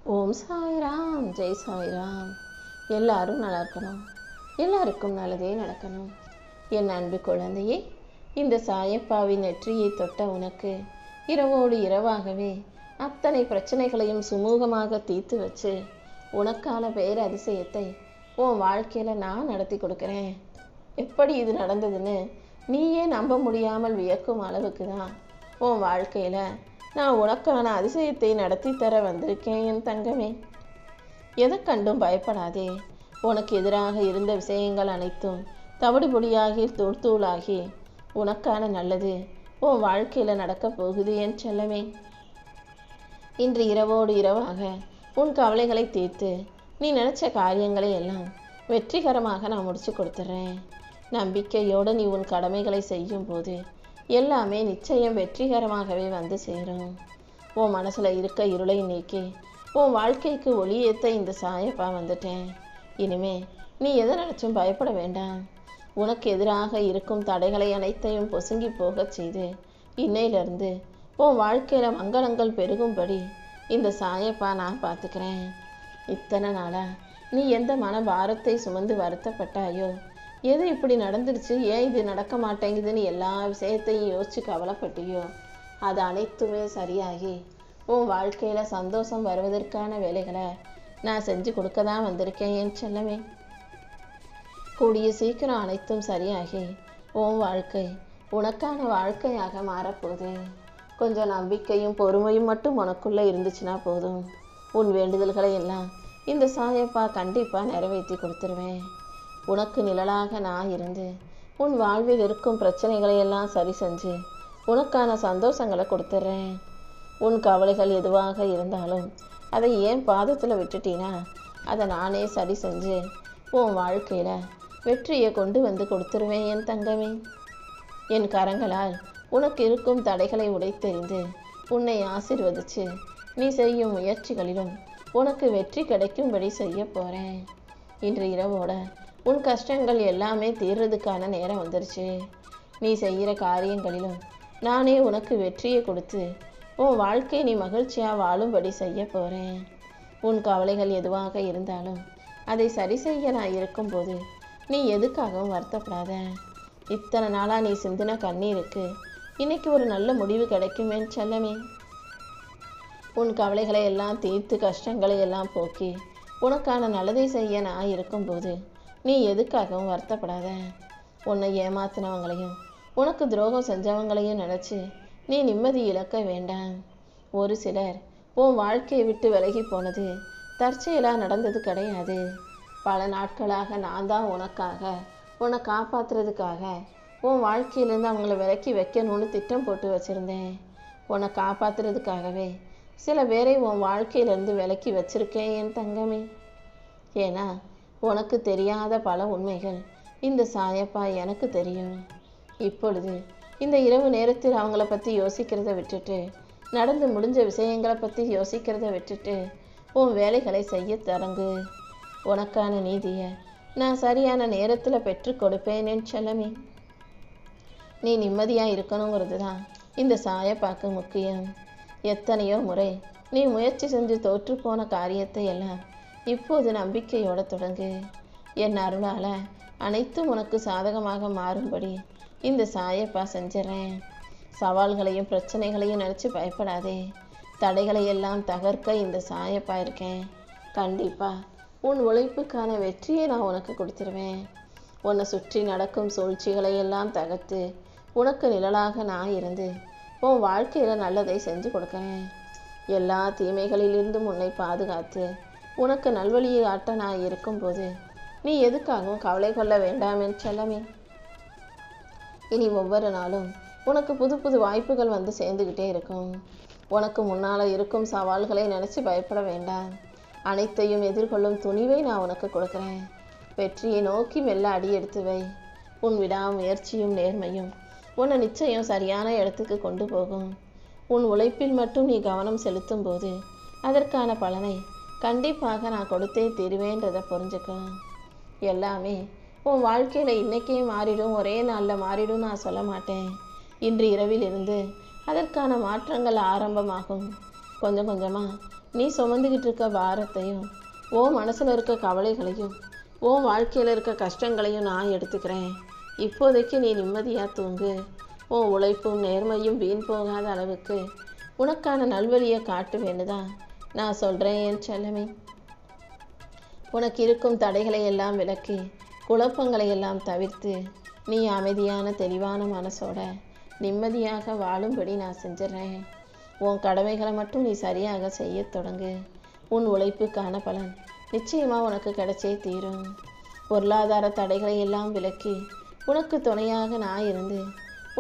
ஓம் சாய்ராம், ஜெய் சாய்ராம். எல்லாரும் நல்லா இருக்கணும், எல்லாருக்கும் நல்லதே நடக்கணும். என் அன்பு குழந்தையே, இந்த சாயப்பாவின் நெற்றியை தொட்ட உனக்கு இரவோடு இரவாகவே அத்தனை பிரச்சனைகளையும் சுமூகமாக தீர்த்து வச்சு உனக்கான பேர் அதிசயத்தை உன் வாழ்க்கையில் நான் நடத்தி கொடுக்குறேன். எப்படி இது நடந்ததுன்னு நீயே நம்ப முடியாமல் வியக்கும் அளவுக்கு தான் உன் வாழ்க்கையில் நான் உனக்கான அதிசயத்தை நடத்தி தர வந்திருக்கேன் என் தங்கமே. எதை கண்டும் பயப்படாதே. உனக்கு எதிராக இருந்த விஷயங்கள் அனைத்தும் தவிடுபொடியாகி தூள் தூளாகி உனக்கான நல்லது உன் வாழ்க்கையில் நடக்கப் போகுது என் செல்லமே. இன்று இரவோடு இரவாக உன் கவலைகளை தீர்த்து நீ நினச்ச காரியங்களை எல்லாம் வெற்றிகரமாக நான் முடிச்சு கொடுத்துட்றேன். நம்பிக்கையோடு நீ உன் கடமைகளை செய்யும் போது எல்லாமே நிச்சயம் வெற்றிகரமாகவே வந்து சேரும். உன் மனசில் இருக்க இருளை நீக்கி உன் வாழ்க்கைக்கு ஒளியேற்ற இந்த சாயப்பா வந்துட்டேன். இனிமே நீ எதை நினச்சும் பயப்பட வேண்டாம். உனக்கு எதிராக இருக்கும் தடைகளை அனைத்தையும் பொசுங்கி போகச் செய்து இன்னையிலிருந்து உன் வாழ்க்கையில் மங்களங்கள் பெருகும்படி இந்த சாயப்பா நான் பார்த்துக்கிறேன். இத்தனை நாளாக நீ எந்த மன பாரத்தை சுமந்து வருத்தப்பட்டாயோ, எது இப்படி நடந்துருச்சு, ஏன் இது நடக்க மாட்டேங்குதுன்னு எல்லா விஷயத்தையும் யோசிச்சு கவலைப்பட்டியோ, அது அனைத்துமே சரியாகி உன் வாழ்க்கையில் சந்தோஷம் வருவதற்கான வேலைகளை நான் செஞ்சு கொடுக்க தான் வந்திருக்கேன் என் செல்லமே. கூடிய சீக்கிரம் அனைத்தும் சரியாகி உன் வாழ்க்கை உனக்கான வாழ்க்கையாக மாறப்போகுது. கொஞ்சம் நம்பிக்கையும் பொறுமையும் மட்டும் உனக்குள்ளே இருந்துச்சுன்னா போதும். உன் வேண்டுதல்களை எல்லாம் இந்த சாயப்பா கண்டிப்பாக நிறைவேற்றி கொடுத்துருவேன். உனக்கு நிழலாக நான் இருந்து உன் வாழ்வில் இருக்கும் பிரச்சனைகளை எல்லாம் சரி செஞ்சு உனக்கான சந்தோஷங்களை கொடுத்துட்றேன். உன் கவலைகள் எதுவாக இருந்தாலும் அதை ஏன் பாதத்தில் விட்டுட்டீனா அதை நானே சரி செஞ்சு உன் வாழ்க்கையில் வெற்றியை கொண்டு வந்து கொடுத்துருவேன் என் தங்கமே. என் கரங்களால் உனக்கு இருக்கும் தடைகளை உடைத்தெறிந்து உன்னை ஆசீர்வதிச்சு நீ செய்யும் முயற்சிகளிலும் உனக்கு வெற்றி கிடைக்கும்படி செய்ய போகிறேன். இன்று இரவோட உன் கஷ்டங்கள் எல்லாமே தீர்றதுக்கான நேரம் வந்துருச்சு. நீ செய்கிற காரியங்களிலும் நானே உனக்கு வெற்றியை கொடுத்து உன் வாழ்க்கை நீ மகிழ்ச்சியாக வாழும்படி செய்ய போகிறேன். உன் கவலைகள் எதுவாக இருந்தாலும் அதை சரி செய்ய நான் இருக்கும்போது நீ எதுக்காகவும் வருத்தப்படாத. இத்தனை நாளாக நீ சிந்தின கண்ணீருக்கு இன்னைக்கு ஒரு நல்ல முடிவு கிடைக்குமே செல்லமே. உன் கவலைகளை எல்லாம் தீர்த்து கஷ்டங்களை எல்லாம் போக்கி உனக்கான நல்லதை செய்ய நான் இருக்கும்போது நீ எதுக்காகவும் வருத்தப்படாத. உன்னை ஏமாத்தினவங்களையும் உனக்கு துரோகம் செஞ்சவங்களையும் நினச்சி நீ நிம்மதி இழக்க வேண்டாம். ஒரு சிலர் உன் வாழ்க்கையை விட்டு விலகி போனது தற்செயலாக நடந்தது கிடையாது. பல நாட்களாக நான் தான் உன்னை காப்பாற்றுறதுக்காக உன் வாழ்க்கையிலேருந்து அவங்கள விலக்கி வைக்கணும்னு திட்டம் போட்டு வச்சுருந்தேன். உன்னை காப்பாற்றுறதுக்காகவே சில பேரை உன் வாழ்க்கையிலேருந்து விலக்கி வச்சுருக்கேன் என் தங்கமே. ஏன்னா உனக்கு தெரியாத பல உண்மைகள் இந்த சாயப்பா எனக்கு தெரியும். இப்பொழுது இந்த இரவு நேரத்தில் அவங்கள பற்றி யோசிக்கிறத விட்டுட்டு நடந்து முடிஞ்ச விஷயங்களை பற்றி யோசிக்கிறத விட்டுட்டு உன் வேலைகளை செய்ய தொடங்கு. உனக்கான நீதியை நான் சரியான நேரத்தில் பெற்று கொடுப்பேன் என் செல்லமே. நீ நிம்மதியாக இருக்கணுங்கிறது தான் இந்த சாயப்பாக்கு முக்கியம். எத்தனையோ முறை நீ முயற்சி செஞ்சு தோற்று போன காரியத்தை எல்லாம் இப்போது நம்பிக்கையோடு தொடங்கு. என் அருளால் அனைத்தும் உனக்கு சாதகமாக மாறும்படி இந்த சாயப்பா செஞ்சிடறேன். சவால்களையும் பிரச்சனைகளையும் நினச்சி பயப்படாதே. தடைகளை எல்லாம் தகர்க்க இந்த சாயப்பா இருக்கேன். கண்டிப்பாக உன் உழைப்புக்கான வெற்றியை நான் உனக்கு கொடுத்துருவேன். உன்னை சுற்றி நடக்கும் சூழ்ச்சிகளை எல்லாம் தகர்த்து உனக்கு நிழலாக நான் இருந்து உன் வாழ்க்கையில் நல்லதை செஞ்சு கொடுக்குறேன். எல்லா தீமைகளிலிருந்தும் உன்னை பாதுகாத்து உனக்கு நல்வழியை ஆட்ட நான் இருக்கும்போது நீ எதுக்காகவும் கவலை கொள்ள வேண்டாம் என் செல்லமே. இனி ஒவ்வொரு நாளும் உனக்கு புது புது வாய்ப்புகள் வந்து சேர்ந்துக்கிட்டே இருக்கும். உனக்கு முன்னால் இருக்கும் சவால்களை நினச்சி பயப்பட வேண்டாம். அனைத்தையும் எதிர்கொள்ளும் துணிவை நான் உனக்கு கொடுக்குறேன். வெற்றியை நோக்கி மெல்ல அடி எடுத்து வை. உன் விடாமுயற்சியும் நேர்மையும் உன்னை நிச்சயம் சரியான இடத்துக்கு கொண்டு போகும். உன் உழைப்பில் மட்டும் நீ கவனம் செலுத்தும் போது அதற்கான பலனை கண்டிப்பாக நான் கொடுத்தே தீருவேன்றதை புரிஞ்சுக்கோ. எல்லாமே உன் வாழ்க்கையில் இன்றைக்கே மாறிடும், ஒரே நாளில் மாறிடும் நான் சொல்ல மாட்டேன். இன்று இரவில் இருந்து அதற்கான மாற்றங்கள் ஆரம்பமாகும். கொஞ்சம் கொஞ்சமாக நீ சுமந்துக்கிட்டு இருக்க பாரத்தையும் உன் மனசில் இருக்க கவலைகளையும் உன் வாழ்க்கையில் இருக்க கஷ்டங்களையும் நான் எடுத்துக்கிறேன். இப்போதைக்கு நீ நிம்மதியாக தூங்கு. உன் உழைப்பும் நேர்மையும் வீண் போகாத அளவுக்கு உனக்கான நல்வழியை காட்டுவேன்னு தான் நான் சொல்கிறேன் என் செல்லமே. உனக்கு இருக்கும் தடைகளை எல்லாம் விலக்கி குழப்பங்களை எல்லாம் தவிர்த்து நீ அமைதியான தெளிவான மனசோட நிம்மதியாக வாழும்படி நான் செஞ்சிடறேன். உன் கடமைகளை மட்டும் நீ சரியாக செய்ய தொடங்கு. உன் உழைப்புக்கான பலன் நிச்சயமாக உனக்கு கிடைச்சே தீரும். பொருளாதார தடைகளை எல்லாம் விலக்கி உனக்கு துணையாக நான் இருந்து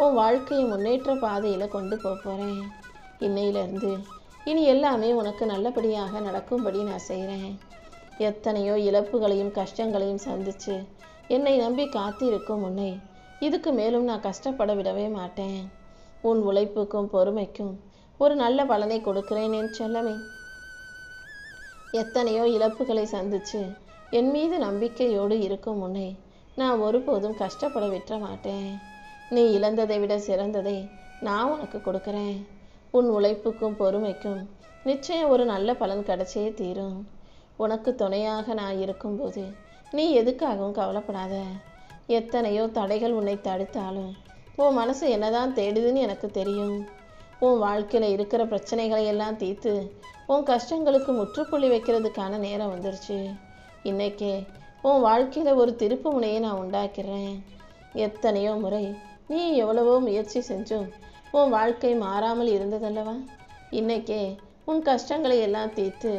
உன் வாழ்க்கையை முன்னேற்ற பாதையில் கொண்டு போகிறேன். இன்னையிலிருந்து இனி எல்லாமே உனக்கு நல்லபடியாக நடக்கும்படி நான் செய்கிறேன். எத்தனையோ இழப்புகளையும் கஷ்டங்களையும் சந்தித்து என்னை நம்பி காத்திருக்கும் உன்னை இதுக்கு மேலும் நான் கஷ்டப்பட விடவே மாட்டேன். உன் உழைப்புக்கும் பொறுமைக்கும் ஒரு நல்ல பலனை கொடுக்கிறேன் என் செல்லமே. எத்தனையோ இழப்புகளை சந்தித்து என் மீது நம்பிக்கையோடு இருக்கும் உன்னை நான் ஒருபோதும் கஷ்டப்பட விட்டுற மாட்டேன். நீ இழந்ததை விட சிறந்ததை நான் உனக்கு கொடுக்குறேன். உன் உழைப்புக்கும் பொறுமைக்கும் நிச்சயம் ஒரு நல்ல பலன் கிடைச்சே தீரும். உனக்கு துணையாக நான் இருக்கும்போது நீ எதுக்காகவும் கவலைப்படாத. எத்தனையோ தடைகள் உன்னை தடுத்தாலும் உன் மனசு என்னதான் தேடுதுன்னு எனக்கு தெரியும். உன் வாழ்க்கையில் இருக்கிற பிரச்சனைகளை எல்லாம் தீர்த்து உன் கஷ்டங்களுக்கு முற்றுப்புள்ளி வைக்கிறதுக்கான நேரம் வந்துருச்சு. இன்னைக்கே உன் வாழ்க்கையில் ஒரு திருப்பு முனையை நான் உண்டாக்கிறேன். எத்தனையோ முறை நீ எவ்வளவோ முயற்சி செஞ்சும் உன் வாழ்க்கை மாறாமல் இருந்ததல்லவா? இன்னைக்கே உன் கஷ்டங்களை எல்லாம் தீர்த்து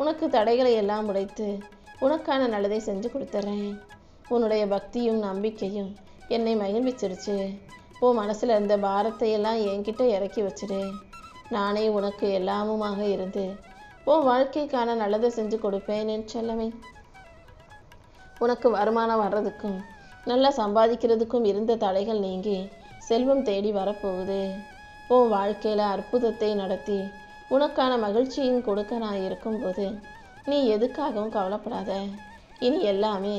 உனக்கு தடைகளை எல்லாம் உடைத்து உனக்கான நல்லதை செஞ்சு கொடுத்துட்றேன். உன்னுடைய பக்தியும் நம்பிக்கையும் என்னை மகிழ்விச்சிருச்சு. உன் மனசில் இருந்த பாரத்தை எல்லாம் என்கிட்ட இறக்கி வச்சிடு. நானே உனக்கு எல்லாமுமாக இருந்து உன் வாழ்க்கைக்கான நல்லதை செஞ்சு கொடுப்பேன் என் செல்லமே. உனக்கு வருமானம் வர்றதுக்கும் நல்லா சம்பாதிக்கிறதுக்கும் இருந்த தடைகள் நீங்கி செல்வம் தேடி வரப்போகுது. உன் வாழ்க்கையில் அற்புதத்தை நடத்தி உனக்கான மகிழ்ச்சியும் கொடுக்க நான் இருக்கும்போது நீ எதுக்காகவும் கவலைப்படாத. இனி எல்லாமே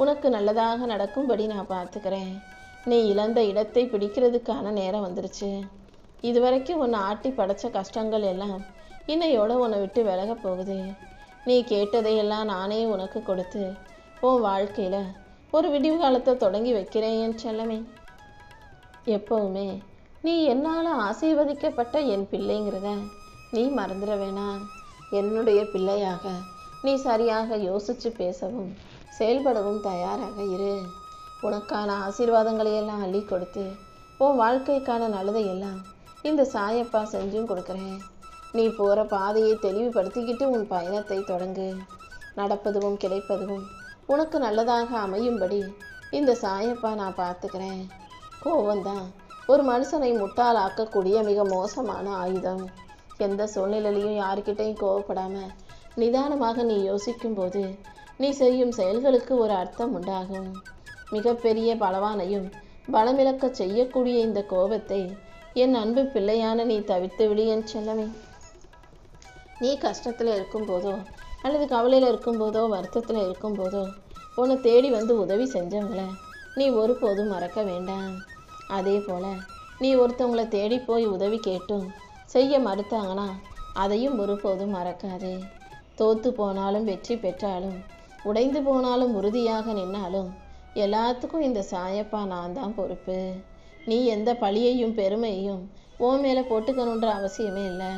உனக்கு நல்லதாக நடக்கும்படி நான் பார்த்துக்கிறேன். நீ இழந்த இடத்தை பிடிக்கிறதுக்கான நேரம் வந்துருச்சு. இதுவரைக்கும் உன்னை ஆட்டி படைச்ச கஷ்டங்கள் எல்லாம் இன்னையோட உன்னை விட்டு விலக போகுது. நீ கேட்டதையெல்லாம் நானே உனக்கு கொடுத்து உன் வாழ்க்கையில் ஒரு விடிவு காலத்தை தொடங்கி வைக்கிறேன் என் செல்லமே. எப்பவுமே நீ என்னால் ஆசீர்வதிக்கப்பட்ட என் பிள்ளைங்கிறத நீ மறந்துட வேணாம். என்னுடைய பிள்ளையாக நீ சரியாக யோசித்து பேசவும் செயல்படவும் தயாராக இரு. உனக்கான ஆசீர்வாதங்களையெல்லாம் அள்ளி கொடுத்து உன் வாழ்க்கைக்கான நல்லதையெல்லாம் இந்த சாயப்பா செஞ்சும் கொடுக்குறேன். நீ போகிற பாதையை தெளிவுபடுத்திக்கிட்டு உன் பயணத்தை தொடங்கு. நடப்பதுவும் கிடைப்பதும் உனக்கு நல்லதாக அமையும்படி இந்த சாயப்பா நான் பார்த்துக்கிறேன். கோவம்தான் ஒரு மனுஷனை முட்டாளாக்கக்கூடிய மிக மோசமான ஆயுதம். எந்த சூழ்நிலையிலையும் யாருக்கிட்டையும் கோவப்படாமல் நிதானமாக நீ யோசிக்கும்போது நீ செய்யும் செயல்களுக்கு ஒரு அர்த்தம் உண்டாகும். மிகப்பெரிய பலவானையும் பலமிழக்க செய்யக்கூடிய இந்த கோபத்தை என் அன்பு பிள்ளையான நீ தவிர்த்து விடு என் செல்லமே. நீ கஷ்டத்தில் இருக்கும்போதோ அல்லது கவலையில் இருக்கும்போதோ வருத்தத்தில் இருக்கும்போதோ உன்னை தேடி வந்து உதவி செஞ்சவங்கள நீ ஒருபோதும் மறக்க வேண்டாம். அதே போல் நீ ஒருத்தவங்களை தேடி போய் உதவி கேட்டும் செய்ய மறுத்தாங்கன்னா அதையும் ஒருபோதும் மறக்காதே. தோத்து போனாலும் வெற்றி பெற்றாலும் உடைந்து போனாலும் உறுதியாக நின்னாலும் எல்லாத்துக்கும் இந்த சாயப்பா நான் தான் பொறுப்பு. நீ எந்த பழியையும் பெருமையையும் உன் மேலே போட்டுக்கணுன்ற அவசியமே இல்லை.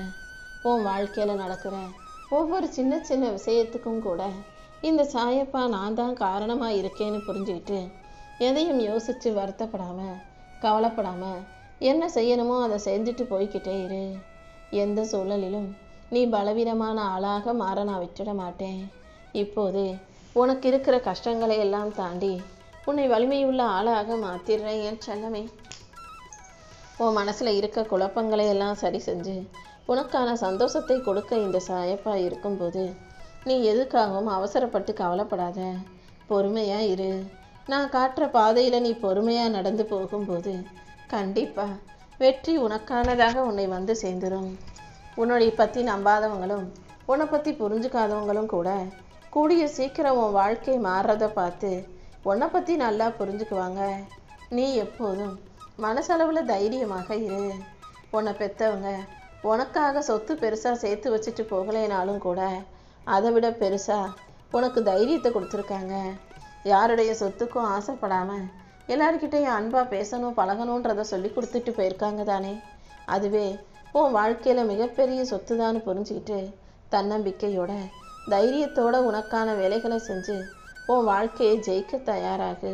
உன் வாழ்க்கையில் நடக்கிற ஒவ்வொரு சின்ன சின்ன விஷயத்துக்கும் கூட இந்த சாயப்பா நான் தான் காரணமாக இருக்கேன்னு புரிஞ்சுக்கிட்டு எதையும் யோசித்து வருத்தப்படாமல் கவலைப்படாமல் என்ன செய்யணுமோ அதை செஞ்சுட்டு போய்கிட்டே இரு. எந்த சூழலிலும் நீ பலவீனமான ஆளாக மாற நான் விட்டுட மாட்டேன். இப்போது உனக்கு இருக்கிற கஷ்டங்களை எல்லாம் தாண்டி உன்னை வலிமையுள்ள ஆளாக மாற்றிடுறேன் என் செல்லமே. உன் மனசில் இருக்க குழப்பங்களை எல்லாம் சரி செஞ்சு உனக்கான சந்தோஷத்தை கொடுக்க இந்த சாயப்பா இருக்கும்போது நீ எதுக்காகவும் அவசரப்பட்டு கவலைப்படாத. பொறுமையாக இரு. நான் காட்டுற பாதையில் நீ பொறுமையாக நடந்து போகும்போது கண்டிப்பாக வெற்றி உனக்கானதாக உன்னை வந்து சேர்ந்துடும். உன்னை பற்றி நம்பாதவங்களும் உன்னை பற்றி புரிஞ்சுக்காதவங்களும் கூட கூடிய சீக்கிரம் உன் வாழ்க்கை மாறுறதை பார்த்து உன்னை பற்றி நல்லா புரிஞ்சுக்குவாங்க. நீ எப்போதும் மனசளவில் தைரியமாக இரு. உன்னை பெற்றவங்க உனக்காக சொத்து பெருசாக சேர்த்து வச்சுட்டு போகலைனாலும் கூட அதை விட பெருசாக உனக்கு தைரியத்தை கொடுத்துருக்காங்க. யாருடைய சொத்துக்கும் ஆசைப்படாமல் எல்லாருக்கிட்டையும் அன்பாக பேசணும் பழகணுன்றதை சொல்லி கொடுத்துட்டு போயிருக்காங்க தானே. அதுவே உன் வாழ்க்கையில் மிகப்பெரிய சொத்து தான் புரிஞ்சுக்கிட்டு தன்னம்பிக்கையோட தைரியத்தோட உனக்கான வேலைகளை செஞ்சு உன் வாழ்க்கையை ஜெயிக்க தயாராகு.